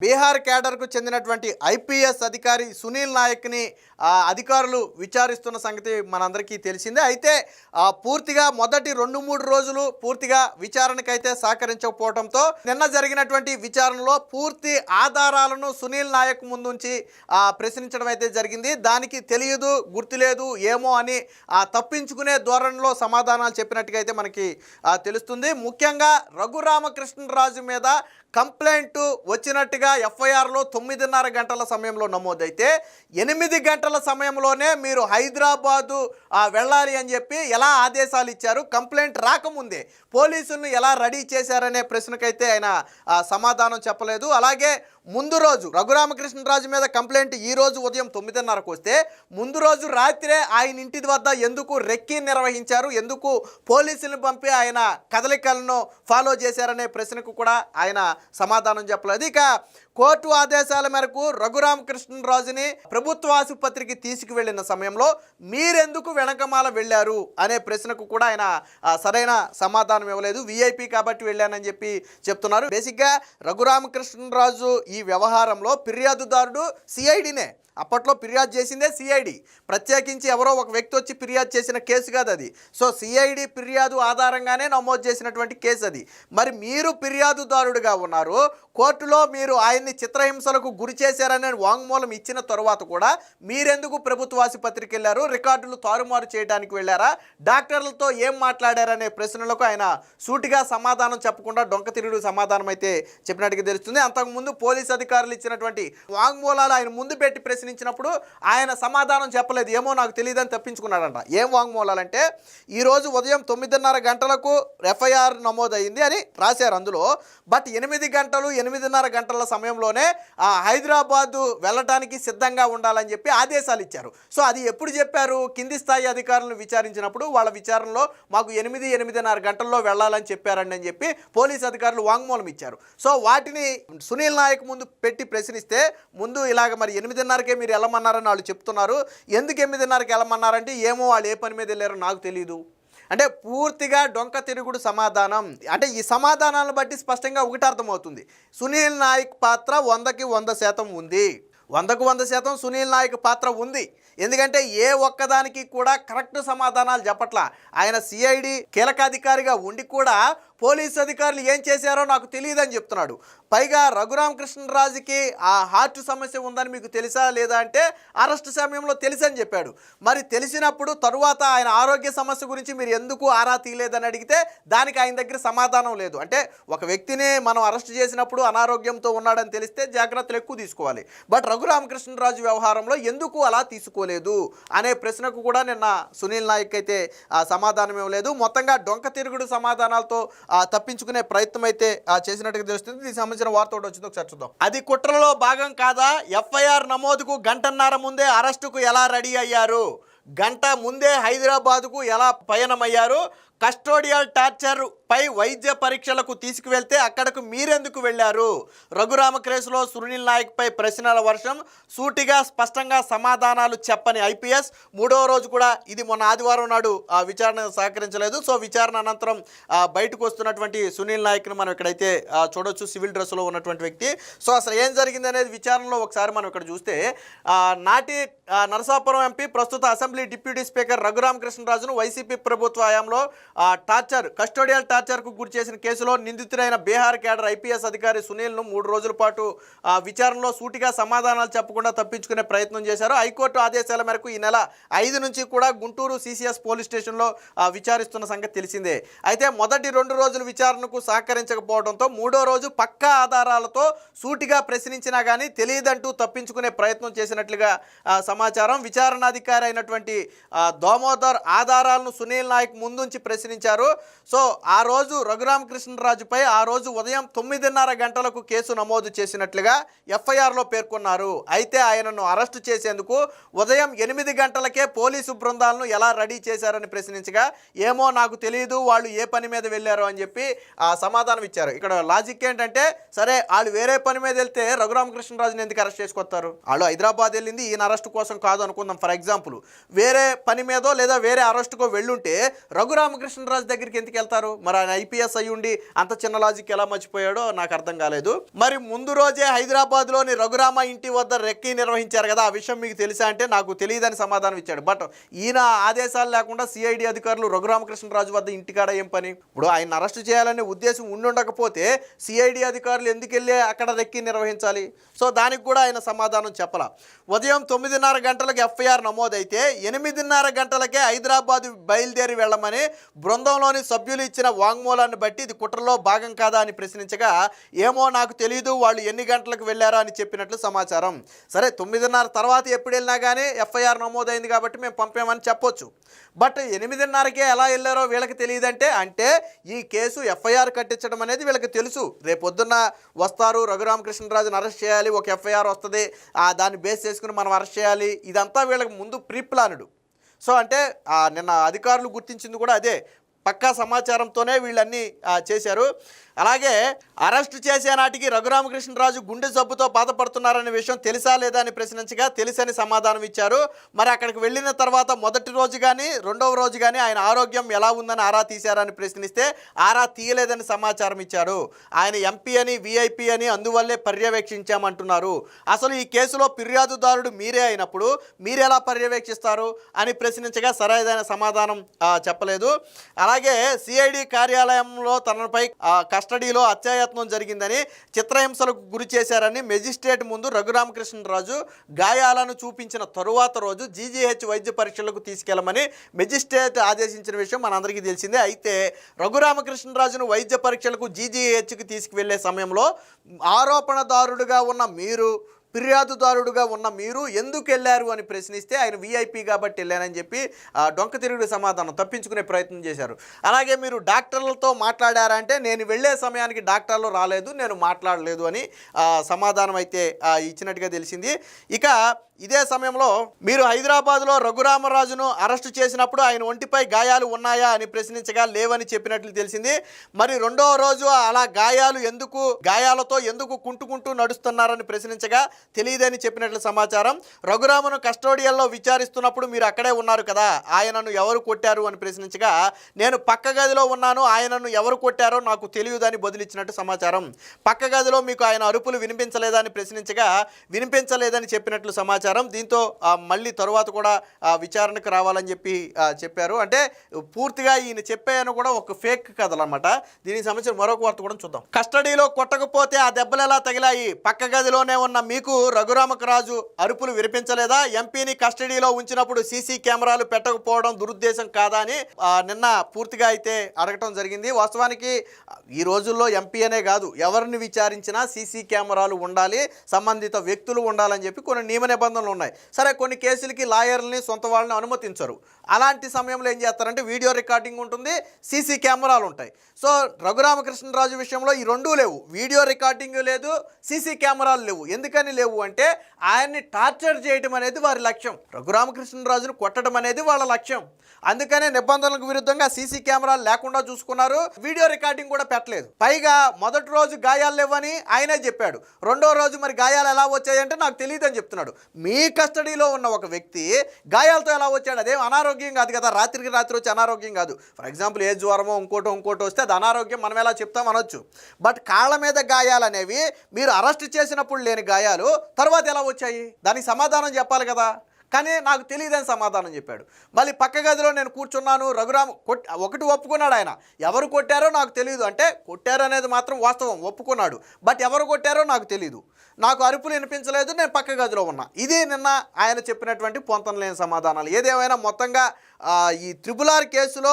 బీహార్ క్యాడర్కు చెందినటువంటి ఐపీఎస్ అధికారి సునీల్ నాయక్ని అధికారులు విచారిస్తున్న సంగతి మనందరికీ తెలిసిందే. అయితే పూర్తిగా మొదటి 2-3 రోజులు పూర్తిగా విచారణకైతే సహకరించకపోవడంతో నిన్న జరిగినటువంటి విచారణలో పూర్తి ఆధారాలను సునీల్ నాయక్ ముందుంచి ప్రశ్నించడం అయితే జరిగింది. దానికి తెలియదు, గుర్తులేదు, ఏమో అని తప్పించుకునే ధోరణిలో సమాధానాలు చెప్పినట్టుగా అయితే మనకి తెలుస్తుంది. ముఖ్యంగా రఘురామకృష్ణరాజు మీద కంప్లైంట్ వచ్చినట్టుగా ఎఫ్ఐఆర్లో 9:30 గంటల సమయంలో నమోదైతే 8 గంటల సమయంలోనే మీరు హైదరాబాదు వెళ్ళాలి అని చెప్పి ఎలా ఆదేశాలు ఇచ్చారు, కంప్లైంట్ రాకముందే పోలీసులను ఎలా రెడీ చేశారనే ప్రశ్నకైతే ఆయన సమాధానం చెప్పలేదు. అలాగే ముందు రోజు రఘురామకృష్ణరాజు మీద కంప్లైంట్ ఈ రోజు ఉదయం 9:30కు వస్తే ముందు రోజు రాత్రే ఆయన ఇంటి వద్ద ఎందుకు రెక్కీ నిర్వహించారు, ఎందుకు పోలీసులను పంపి ఆయన కదలికలను ఫాలో చేశారనే ప్రశ్నకు కూడా ఆయన సమాధానం చెప్పలేదు. ఇక కోర్టు ఆదేశాల మేరకు రఘురామకృష్ణరాజుని ప్రభుత్వ ఆసుపత్రికి తీసుకువెళ్ళిన సమయంలో మీరెందుకు వెనకమాల వెళ్ళారు అనే ప్రశ్నకు కూడా ఆయన సరైన సమాధానం ఇవ్వలేదు. విఐపి కాబట్టి వెళ్ళానని చెప్పి చెప్తున్నారు. బేసిక్గా రఘురామకృష్ణరాజు ఈ వ్యవహారంలో ఫిర్యాదుదారుడు సిఐడినే. అప్పట్లో ఫిర్యాదు చేసిందే సిఐడి, ప్రత్యేకించి ఎవరో ఒక వ్యక్తి వచ్చి ఫిర్యాదు చేసిన కేసు కాదు అది. సో సిఐడి ఫిర్యాదు ఆధారంగానే నమోదు చేసినటువంటి కేసు అది. మరి మీరు ఫిర్యాదుదారుడుగా ఉన్నారు, కోర్టులో మీరు ఆయన్ని చిత్రహింసలకు గురి చేశారనే వాంగ్మూలం ఇచ్చిన తర్వాత కూడా మీరెందుకు ప్రభుత్వ ఆసుపత్రికి వెళ్ళారు, రికార్డులు తారుమారు చేయడానికి వెళ్ళారా, డాక్టర్లతో ఏం మాట్లాడారనే ప్రశ్నలకు ఆయన సూటిగా సమాధానం చెప్పకుండా డొంక తిరుగుడు సమాధానం అయితే చెప్పినట్టుగా తెలుస్తుంది. అంతకుముందు పోలీసు అధికారులు ఇచ్చినటువంటి వాంగ్మూలాలు ఆయన ముందు పెట్టి ప్రశ్నించినప్పుడు ఆయన సమాధానం చెప్పలేదు, ఏమో నాకు తెలియదని తప్పించుకున్నాడంట. ఏం వాంగ్మూలాలంటే ఈరోజు ఉదయం 9:30 గంటలకు ఎఫ్ఐఆర్ నమోదైంది అని రాశారు అందులో. బట్ 8:30 గంటల సమయంలోనే హైదరాబాదు వెళ్ళటానికి సిద్ధంగా ఉండాలని చెప్పి ఆదేశాలు ఇచ్చారు. సో అది ఎప్పుడు చెప్పారు, కింది స్థాయి అధికారులను విచారించినప్పుడు వాళ్ళ విచారణలో మాకు 8-8:30 గంటల్లో వెళ్ళాలని చెప్పారండి అని చెప్పి పోలీసు అధికారులు వాంగ్మూలం ఇచ్చారు. సో వాటిని సునీల్ నాయక్ ముందు పెట్టి ప్రశ్నిస్తే ముందు ఇలాగ మరి 8:30కే మీరు వెళ్ళమన్నారని వాళ్ళు చెప్తున్నారు. ఎందుకు 8:30కి వెళ్ళమన్నారంటే ఏమో వాళ్ళు ఏ పని మీద వెళ్ళారో నాకు తెలియదు అంటే పూర్తిగా డొంక తిరుగుడు సమాధానం. అంటే ఈ సమాధానాలను బట్టి స్పష్టంగా ఒకటి అర్థమవుతుంది, సునీల్ నాయక్ పాత్ర 100కి 100% ఉంది. 100కు 100% సునీల్ నాయక్ పాత్ర ఉంది. ఎందుకంటే ఏ ఒక్కదానికి కూడా కరెక్ట్ సమాధానాలు చెప్పట్లా. ఆయన సిఐడి కీలకాధికారిగా ఉండి కూడా పోలీసు అధికారులు ఏం చేశారో నాకు తెలియదని చెప్తున్నాడు. పైగా రఘురామకృష్ణరాజుకి హార్ట్ సమస్య ఉందని మీకు తెలుసా లేదా అంటే అరెస్ట్ సమయంలో తెలుసని చెప్పాడు. మరి తెలిసినప్పుడు తరువాత ఆయన ఆరోగ్య సమస్య గురించి మీరు ఎందుకు ఆరా తీయలేదని అడిగితే దానికి ఆయన దగ్గర సమాధానం లేదు. అంటే ఒక వ్యక్తిని మనం అరెస్ట్ చేసినప్పుడు అనారోగ్యంతో ఉన్నాడని తెలిస్తే జాగ్రత్తలు ఎక్కువ తీసుకోవాలి. బట్ రఘురామకృష్ణరాజు వ్యవహారంలో ఎందుకు అలా తీసుకోలేదు అనే ప్రశ్నకు కూడా నిన్న సునీల్ నాయక్ అయితే సమాధానం ఇవ్వలేదు. మొత్తంగా డొంక తిరుగుడు సమాధానాలతో తప్పించుకునే ప్రయత్నం అయితే చేసినట్టుగా తెలుస్తుంది. దీనికి సంబంధించిన వార్త ఒకటి వచ్చింది, ఒకసారి చూద్దాం. అది కుట్రలో భాగం కాదా, ఎఫ్ఐఆర్ నమోదుకు గంటన్నర ముందే అరెస్టుకు ఎలా రెడీ అయ్యారు, గంట ముందే హైదరాబాదుకు ఎలా పయనమయ్యారు, కస్టోడియల్ టార్చర్ పై వైద్య పరీక్షలకు తీసుకువెళ్తే అక్కడకు మీరెందుకు వెళ్ళారు, రఘురామ కేసులో సునీల్ నాయక్ పై ప్రశ్నల వర్షం, సూటిగా స్పష్టంగా సమాధానాలు చెప్పని ఐపీఎస్. 3వ రోజు కూడా ఇది మొన్న ఆదివారం నాడు విచారణ సహకరించలేదు. సో విచారణ అనంతరం బయటకు వస్తున్నటువంటి సునీల్ నాయక్ను మనం ఇక్కడైతే చూడొచ్చు, సివిల్ డ్రెస్లో ఉన్నటువంటి వ్యక్తి. సో అసలు ఏం జరిగింది అనేది విచారణలో ఒకసారి మనం ఇక్కడ చూస్తే నాటి నరసాపురం ఎంపీ ప్రస్తుత అసెంబ్లీ డిప్యూటీ స్పీకర్ రఘురామకృష్ణరాజును వైసీపీ ప్రభుత్వ హయాంలో కస్టోడియల్ టార్చర్కు గురి చేసిన కేసులో నిందితుడైన బీహార్ క్యాడర్ ఐపీఎస్ అధికారి సునీల్ను 3 రోజుల పాటు విచారణలో సూటిగా సమాధానాలు చెప్పకుండా తప్పించుకునే ప్రయత్నం చేశారు. హైకోర్టు ఆదేశాల మేరకు ఈ నెల 5 నుంచి కూడా గుంటూరు సిసిఎస్ పోలీస్ స్టేషన్లో విచారిస్తున్న సంగతి తెలిసిందే. అయితే మొదటి 2 రోజుల విచారణకు సహకరించకపోవడంతో 3వ రోజు పక్కా ఆధారాలతో సూటిగా ప్రశ్నించినా కానీ తెలియదంటూ తప్పించుకునే ప్రయత్నం చేసినట్లుగా సమాచారం. విచారణాధికారి అయినటువంటి దామోదర్ ఆధారాలను సునీల్ నాయక్ ముందుంచి ప్రశ్నించారు. సో ఆ రోజు రఘురామకృష్ణరాజుపై ఆ రోజు ఉదయం 9:30 గంటలకు కేసు నమోదు చేసినట్లుగా ఎఫ్ఐఆర్లో పేర్కొన్నారు. అయితే ఆయనను అరెస్టు చేసేందుకు ఉదయం 8 గంటలకే పోలీసు బృందాలను ఎలా రెడీ చేశారని ప్రశ్నించగా ఏమో నాకు తెలియదు, వాళ్ళు ఏ పని మీద వెళ్ళారో అని చెప్పి సమాధానం ఇచ్చారు. ఇక్కడ లాజిక్ ఏంటంటే సరే వాళ్ళు వేరే పని మీద వెళ్తే రఘురామకృష్ణరాజుని ఎందుకు అరెస్ట్ చేసుకొస్తారు, వాళ్ళు హైదరాబాద్ వెళ్ళింది ఈయన అరెస్ట్ కోసం కాదు అనుకుందాం. ఫర్ ఎగ్జాంపుల్ వేరే పని మీదో లేదా వేరే అరెస్టుకో వెళ్ళుంటే రఘురామకృష్ణ రఘురామకృష్ణరాజు దగ్గరికి ఎందుకు వెళ్తారు? మరి ఆయన ఐపీఎస్ అయ్యి ఉండి అంత చిన్న లాజిక్ ఎలా మర్చిపోయాడో నాకు అర్థం కాలేదు. మరి ముందు రోజే హైదరాబాద్లోని రఘురామ ఇంటి వద్ద రెక్కీ నిర్వహించారు కదా, ఆ విషయం మీకు తెలుసా అంటే నాకు తెలియదని సమాధానం ఇచ్చాడు. బట్ ఈయన ఆదేశాలు లేకుండా సిఐడి అధికారులు రఘురామకృష్ణరాజు వద్ద ఇంటికాడ ఏం పని? ఇప్పుడు ఆయన అరెస్ట్ చేయాలనే ఉద్దేశం ఉండుండకపోతే సిఐడి అధికారులు ఎందుకు వెళ్ళి అక్కడ రెక్కీ నిర్వహించాలి? సో దానికి కూడా ఆయన సమాధానం చెప్పాల. ఉదయం 9:30 గంటలకు ఎఫ్ఐఆర్ నమోదైతే 8:30 గంటలకే హైదరాబాద్ బయలుదేరి వెళ్ళమని బృందంలోని సభ్యులు ఇచ్చిన వాంగ్మూలాన్ని బట్టి ఇది కుట్రలో భాగం కాదా అని ప్రశ్నించగా, ఏమో నాకు తెలియదు, వాళ్ళు ఎన్ని గంటలకు వెళ్ళారో అని చెప్పినట్లు సమాచారం. సరే 9:30 తర్వాత ఎప్పుడు వెళ్ళినా కానీ ఎఫ్ఐఆర్ నమోదైంది కాబట్టి మేము పంపామని చెప్పొచ్చు. బట్ 8:30కే ఎలా వెళ్ళారో వీళ్ళకి తెలియదంటే, అంటే ఈ కేసు ఎఫ్ఐఆర్ కట్టించడం అనేది వీళ్ళకి తెలుసు. రేపొద్దున్న వస్తారు, రఘురామకృష్ణరాజును అరెస్ట్ చేయాలి, ఒక ఎఫ్ఐఆర్ వస్తుంది, దాన్ని బేస్ చేసుకుని మనం అరెస్ట్ చేయాలి, ఇదంతా వీళ్ళకి ముందు ప్రీ ప్లాన్డ్. సో అంటే నిన్న అధికారులు గుర్తించింది కూడా అదే, పక్కా సమాచారంతోనే వీళ్ళన్నీ చేశారు. అలాగే అరెస్ట్ చేసే నాటికి రఘురామకృష్ణరాజు గుండె జబ్బుతో బాధపడుతున్నారనే విషయం తెలుసా లేదా అని ప్రశ్నించగా తెలుసని సమాధానం ఇచ్చారు. మరి అక్కడికి వెళ్ళిన తర్వాత మొదటి రోజు కానీ రెండవ రోజు కానీ ఆయన ఆరోగ్యం ఎలా ఉందని ఆరా తీశారని ప్రశ్నిస్తే ఆరా తీయలేదని సమాచారం ఇచ్చారు. ఆయన ఎంపీ అని విఐపి అని అందువల్లే పర్యవేక్షించామంటున్నారు. అసలు ఈ కేసులో ఫిర్యాదుదారుడు మీరే అయినప్పుడు మీరెలా పర్యవేక్షిస్తారు అని ప్రశ్నించగా సరైన సమాధానం చెప్పలేదు. అలాగే సిఐడి కార్యాలయంలో తనపై కస్టడీలో అత్యాయత్నం జరిగిందని, చిత్రహింసలకు గురి చేశారని మెజిస్ట్రేట్ ముందు రఘురామకృష్ణరాజు గాయాలను చూపించిన తరువాత రోజు జీజీహెచ్ వైద్య పరీక్షలకు తీసుకెళ్లమని మెజిస్ట్రేట్ ఆదేశించిన విషయం మనందరికీ తెలిసిందే. అయితే రఘురామకృష్ణరాజును వైద్య పరీక్షలకు జీజీహెచ్కి తీసుకువెళ్లే సమయంలో ఆరోపణదారుడుగా ఉన్న మీరు, ఫిర్యాదుదారుడుగా ఉన్న మీరు ఎందుకు వెళ్ళారు అని ప్రశ్నిస్తే ఆయన విఐపి కాబట్టి వెళ్ళానని చెప్పి డొంక తిరుగుడు సమాధానం తప్పించుకునే ప్రయత్నం చేశారు. అలాగే మీరు డాక్టర్లతో మాట్లాడారంటే నేను వెళ్ళే సమయానికి డాక్టర్లు రాలేదు, నేను మాట్లాడలేదు అని సమాధానం అయితే ఇచ్చినట్టుగా తెలిసింది. ఇక ఇదే సమయంలో మీరు హైదరాబాద్లో రఘురామరాజును అరెస్టు చేసినప్పుడు ఆయన ఒంటిపై గాయాలు ఉన్నాయా అని ప్రశ్నించగా లేవని చెప్పినట్లు తెలిసింది. మరి రెండవ రోజు అలా గాయాలతో ఎందుకు కుంటుకుంటూ నడుస్తున్నారని ప్రశ్నించగా తెలియదని చెప్పినట్లు సమాచారం. రఘురామను కస్టోడియల్లో విచారిస్తున్నప్పుడు మీరు అక్కడే ఉన్నారు కదా, ఆయనను ఎవరు కొట్టారు అని ప్రశ్నించగా నేను పక్క గదిలో ఉన్నాను, ఆయనను ఎవరు కొట్టారో నాకు తెలియదని బదులిచ్చినట్టు సమాచారం. పక్క గదిలో మీకు ఆయన అరుపులు వినిపించలేదని ప్రశ్నించగా వినిపించలేదని చెప్పినట్లు సమాచారం. దీంతో మళ్ళీ తరువాత కూడా విచారణకు రావాలని చెప్పారు. అంటే పూర్తిగా ఈయన చెప్పాయని కూడా ఒక ఫేక్ కథలు అనమాట. దీనికి సంబంధించిన మరొక వార్త కూడా చూద్దాం. కస్టడీలో కొట్టకపోతే ఆ దెబ్బలు ఎలా తగిలాయి? పక్క గదిలోనే ఉన్న మీకు రఘురామకరాజు అరుపులు వినిపించలేదా? ఎంపీని కస్టడీలో ఉంచినప్పుడు సీసీ కెమెరాలు పెట్టకపోవడం దురుద్దేశం కాదా అని నిన్న పూర్తిగా అయితే అడగటం జరిగింది. వాస్తవానికి ఈ రోజుల్లో ఎంపీ అనే కాదు, ఎవరిని విచారించినా సీసీ కెమెరాలు ఉండాలి, సంబంధిత వ్యక్తులు ఉండాలని చెప్పి కొన్ని నియమ నిబంధనలు ఉన్నాయి. సరే, కొన్ని కేసులకి లాయర్లని సొంత వాళ్ళని అనుమతించరు. అలాంటి సమయంలో ఏం చేస్తారంటే వీడియో రికార్డింగ్ ఉంటుంది, సీసీ కెమెరాలు ఉంటాయి. సో రఘురామకృష్ణరాజు విషయంలో ఈ రెండూ లేవు, వీడియో రికార్డింగ్ లేదు, సీసీ కెమెరాలు లేవు. ఎందుకని లేవు అంటే ఆయన్ని టార్చర్ చేయడం అనేది వారి లక్ష్యం, రఘురామకృష్ణరాజును కొట్టడం అనేది వాళ్ళ లక్ష్యం. అందుకనే నిబంధనలకు విరుద్ధంగా సీసీ కెమెరాలు లేకుండా చూసుకున్నారు, వీడియో రికార్డింగ్ కూడా పెట్టలేదు. పైగా మొదటి రోజు గాయాలు లేవని ఆయనే చెప్పాడు, రెండో రోజు మరి గాయాలు ఎలా వచ్చాయంటే నాకు తెలియదు అని చెప్తున్నాడు. మీ కస్టడీలో ఉన్న ఒక వ్యక్తి గాయాలతో ఎలా వచ్చాడు? అదేం అనారోగ్యం కాదు కదా, రాత్రికి రాత్రి వచ్చి అనారోగ్యం కాదు. ఫర్ ఎగ్జాంపుల్ ఏ జ్వరమో ఇంకోటో వస్తే అది అనారోగ్యం, మనం ఎలా చెప్తాం అనొచ్చు. బట్ కాళ్ళ మీద గాయాలు అనేవి మీరు అరెస్ట్ చేసినప్పుడు లేని గాయాలు తర్వాత ఎలా వచ్చాయి? దానికి సమాధానం చెప్పాలి కదా. కానీ నాకు తెలియదని సమాధానం చెప్పాడు. మళ్ళీ పక్క గదిలో నేను కూర్చున్నాను, రఘురామ్ ఒకటి ఒప్పుకున్నాడు, ఆయన ఎవరు కొట్టారో నాకు తెలియదు అంటే కొట్టారు అనేది మాత్రం వాస్తవం ఒప్పుకున్నాడు. బట్ ఎవరు కొట్టారో నాకు తెలియదు, నాకు అరుపులు వినిపించలేదు, నేను పక్క గదిలో ఉన్నా. ఇది నిన్న ఆయన చెప్పినటువంటి పొంతన లేని సమాధానాలు. ఏదేమైనా మొత్తంగా ఈ త్రిపుల్ ఆర్ కేసులో